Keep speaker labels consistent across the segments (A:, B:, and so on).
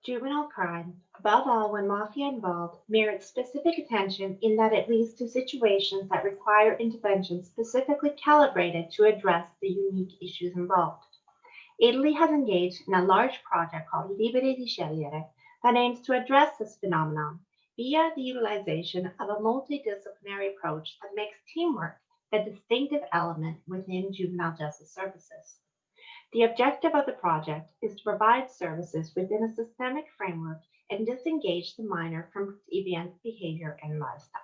A: Juvenile crime, above all when mafia involved, merits specific attention in that it leads to situations that require intervention specifically calibrated to address the unique issues involved. Italy has engaged in a large project called Liberi Di Scegliere that aims to address this phenomenon via the utilization of a multidisciplinary approach that makes teamwork the distinctive element within juvenile justice services. The objective of the project is to provide services within a systemic framework and disengage the minor from deviant behavior and lifestyle.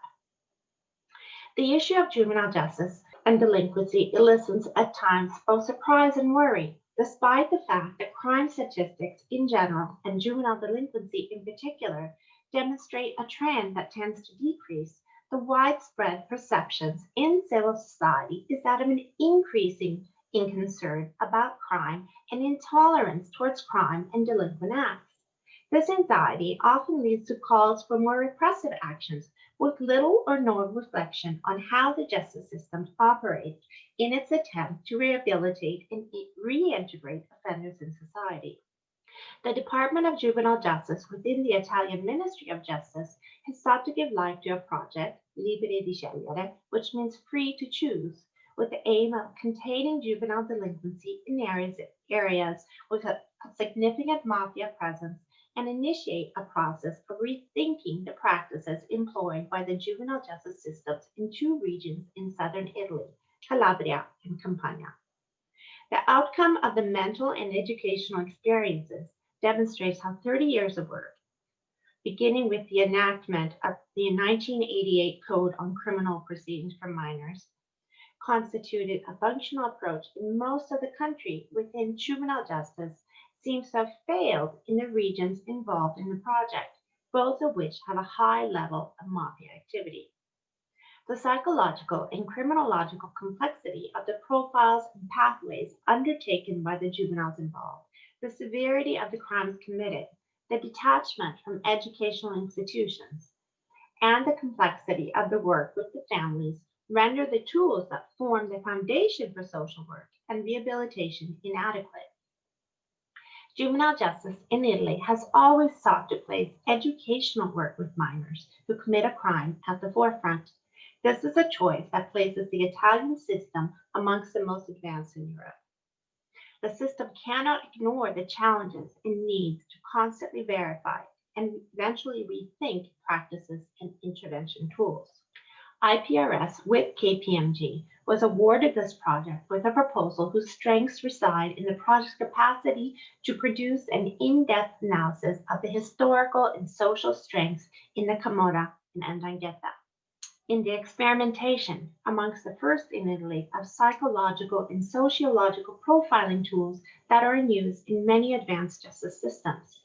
A: The issue of juvenile justice and delinquency elicits at times both surprise and worry, despite the fact that crime statistics in general and juvenile delinquency in particular demonstrate a trend that tends to decrease. The widespread perceptions in civil society is that of an increasing in concern about crime and intolerance towards crime and delinquent acts. This anxiety often leads to calls for more repressive actions with little or no reflection on how the justice system operates in its attempt to rehabilitate and reintegrate offenders in society. The Department of Juvenile Justice within the Italian Ministry of Justice has sought to give life to a project, Liberi Di Scegliere, which means free to choose, with the aim of containing juvenile delinquency in areas with a significant mafia presence and initiate a process of rethinking the practices employed by the juvenile justice systems in two regions in southern Italy, Calabria and Campania. The outcome of the mental and educational experiences demonstrates how 30 years of work, beginning with the enactment of the 1988 Code on Criminal Proceedings for Minors, constituted a functional approach in most of the country within juvenile justice seems to have failed in the regions involved in the project, both of which have a high level of mafia activity. The psychological and criminological complexity of the profiles and pathways undertaken by the juveniles involved, the severity of the crimes committed, the detachment from educational institutions, and the complexity of the work with the families render the tools that form the foundation for social work and rehabilitation inadequate. Juvenile justice in Italy has always sought to place educational work with minors who commit a crime at the forefront. This is a choice that places the Italian system amongst the most advanced in Europe. The system cannot ignore the challenges and needs to constantly verify and eventually rethink practices and intervention tools. IPRS with KPMG was awarded this project with a proposal whose strengths reside in the project's capacity to produce an in-depth analysis of the historical and social strengths in the Camorra and 'Ndrangheta, in the experimentation, amongst the first in Italy, of psychological and sociological profiling tools that are in use in many advanced justice systems.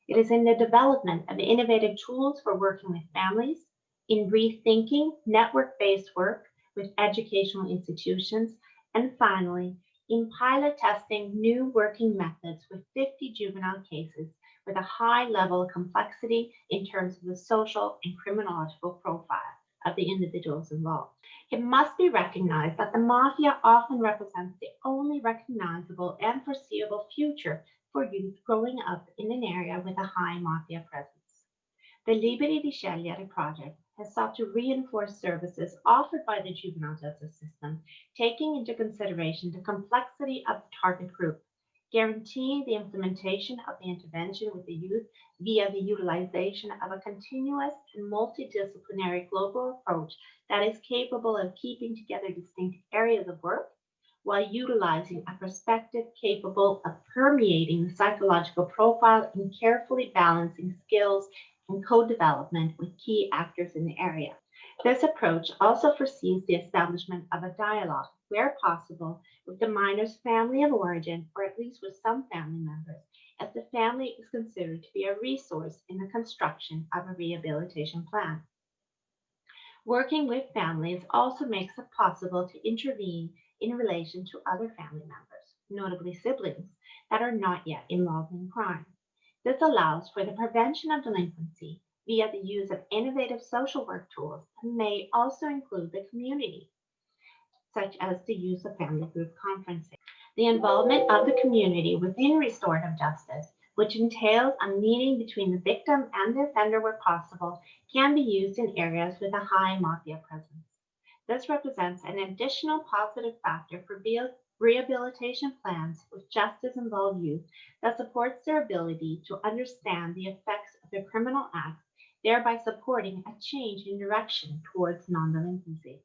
A: It is in the development of innovative tools for working with families, in rethinking network-based work with educational institutions, and finally, in pilot testing new working methods with 50 juvenile cases with a high level of complexity in terms of the social and criminological profile of the individuals involved. It must be recognized that the mafia often represents the only recognizable and foreseeable future for youth growing up in an area with a high mafia presence. The Liberi Di Scegliere project has sought to reinforce services offered by the juvenile justice system, taking into consideration the complexity of the target group, guaranteeing the implementation of the intervention with the youth via the utilization of a continuous and multidisciplinary global approach that is capable of keeping together distinct areas of work while utilizing a perspective capable of permeating the psychological profile and carefully balancing skills and co-development with key actors in the area. This approach also foresees the establishment of a dialogue, where possible, with the minor's family of origin, or at least with some family members, as the family is considered to be a resource in the construction of a rehabilitation plan. Working with families also makes it possible to intervene in relation to other family members, notably siblings, that are not yet involved in crime. This allows for the prevention of delinquency via the use of innovative social work tools and may also include the community, such as the use of family group conferencing. The involvement of the community within restorative justice which entails a meeting between the victim and the offender where possible, can be used in areas with a high mafia presence. This represents an additional positive factor for rehabilitation plans with justice-involved youth that supports their ability to understand the effects of their criminal acts, thereby supporting a change in direction towards non-delinquency.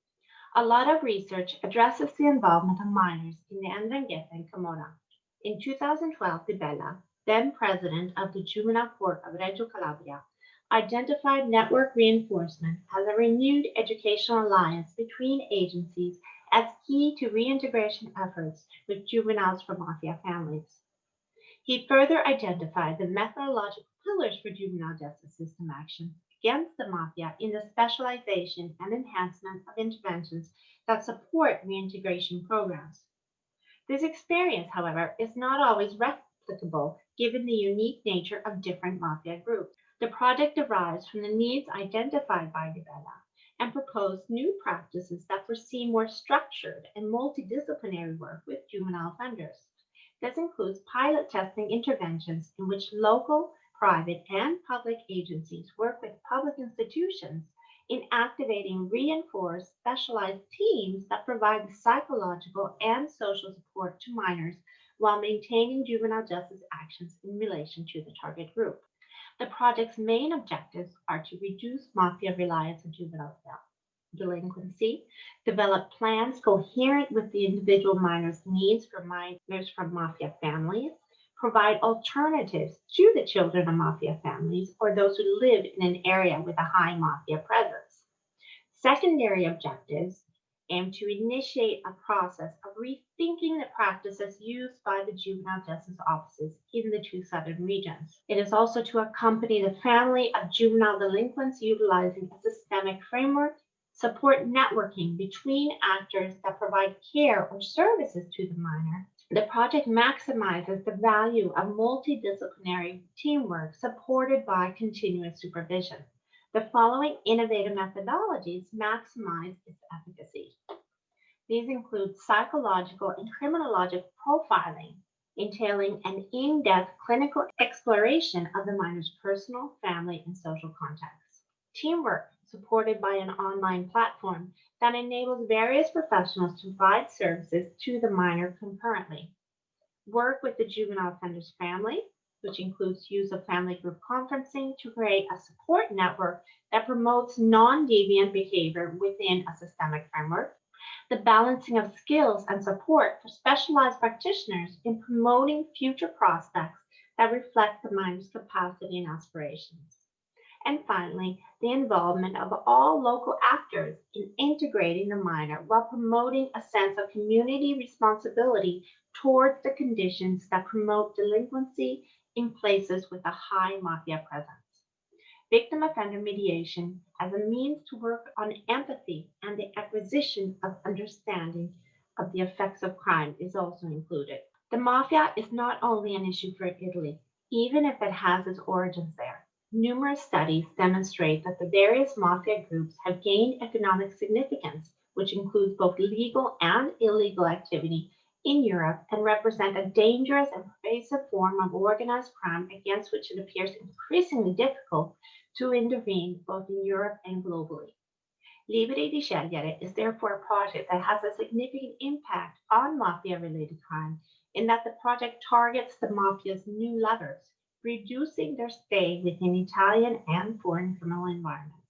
A: A lot of research addresses the involvement of minors in the Ndrangheta in Camorra. In 2012, Di Bella, then president of the Juvenile Court of Reggio Calabria, identified network reinforcement as a renewed educational alliance between agencies as key to reintegration efforts with juveniles from mafia families. He further identified the methodological pillars for juvenile justice system action against the mafia in the specialization and enhancement of interventions that support reintegration programs. This experience, however, is not always replicable given the unique nature of different mafia groups. The project derives from the needs identified by Di Bella and proposed new practices that foresee more structured and multidisciplinary work with juvenile offenders. This includes pilot testing interventions in which local, private, and public agencies work with public institutions in activating reinforced specialized teams that provide the psychological and social support to minors while maintaining juvenile justice actions in relation to the target group. The project's main objectives are to reduce mafia reliance on juvenile delinquency, develop plans coherent with the individual minor's needs for minors from mafia families, provide alternatives to the children of mafia families or those who live in an area with a high mafia presence. Secondary objectives aim to initiate a process of rethinking the practices used by the juvenile justice offices in the two southern regions. It is also to accompany the family of juvenile delinquents utilizing a systemic framework, support networking between actors that provide care or services to the minor. The project maximizes the value of multidisciplinary teamwork supported by continuous supervision. The following innovative methodologies maximize its efficacy. These include psychological and criminological profiling, entailing an in-depth clinical exploration of the minor's personal, family, and social contexts. Teamwork, supported by an online platform that enables various professionals to provide services to the minor concurrently. Work with the juvenile offender's family, which includes use of family group conferencing to create a support network that promotes non-deviant behavior within a systemic framework. The balancing of skills and support for specialized practitioners in promoting future prospects that reflect the minor's capacity and aspirations. And finally, the involvement of all local actors in integrating the minor while promoting a sense of community responsibility towards the conditions that promote delinquency in places with a high mafia presence. Victim offender mediation as a means to work on empathy and the acquisition of understanding of the effects of crime is also included. The mafia is not only an issue for Italy, even if it has its origins there. Numerous studies demonstrate that the various mafia groups have gained economic significance, which includes both legal and illegal activity in Europe and represent a dangerous and pervasive form of organized crime against which it appears increasingly difficult to intervene both in Europe and globally. Liberi Di Scegliere is therefore a project that has a significant impact on mafia-related crime in that the project targets the mafia's new levers, reducing their stay within Italian and foreign criminal environments.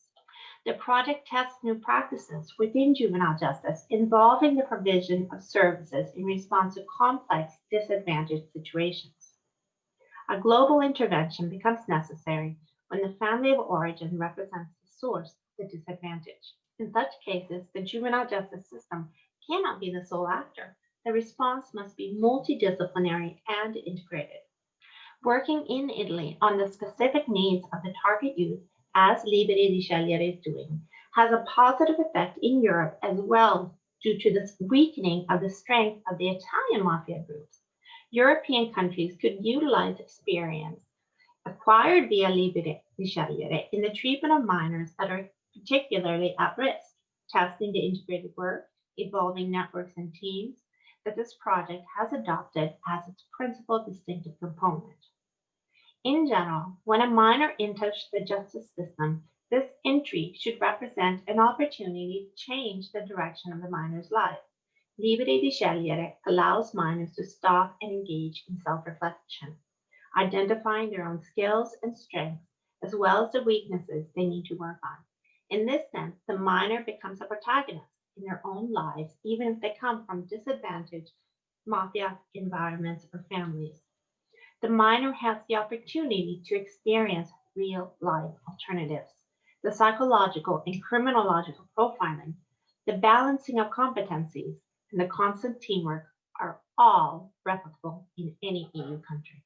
A: The project tests new practices within juvenile justice involving the provision of services in response to complex, disadvantaged situations. A global intervention becomes necessary when the family of origin represents the source of the disadvantage. In such cases, the juvenile justice system cannot be the sole actor. The response must be multidisciplinary and integrated. Working in Italy on the specific needs of the target youth, as Liberi Di Scegliere is doing, has a positive effect in Europe as well due to the weakening of the strength of the Italian mafia groups. European countries could utilize experience acquired via Liberi Di Scegliere in the treatment of minors that are particularly at risk, testing the integrated work, evolving networks and teams that this project has adopted as its principal distinctive component. In general, when a minor enters the justice system, this entry should represent an opportunity to change the direction of the minor's life. Liberi Di Scegliere allows minors to stop and engage in self-reflection, identifying their own skills and strengths, as well as the weaknesses they need to work on. In this sense, the minor becomes a protagonist in their own lives, even if they come from disadvantaged mafia environments or families. The minor has the opportunity to experience real life alternatives. The psychological and criminological profiling, the balancing of competencies, and the constant teamwork are all replicable in any EU country.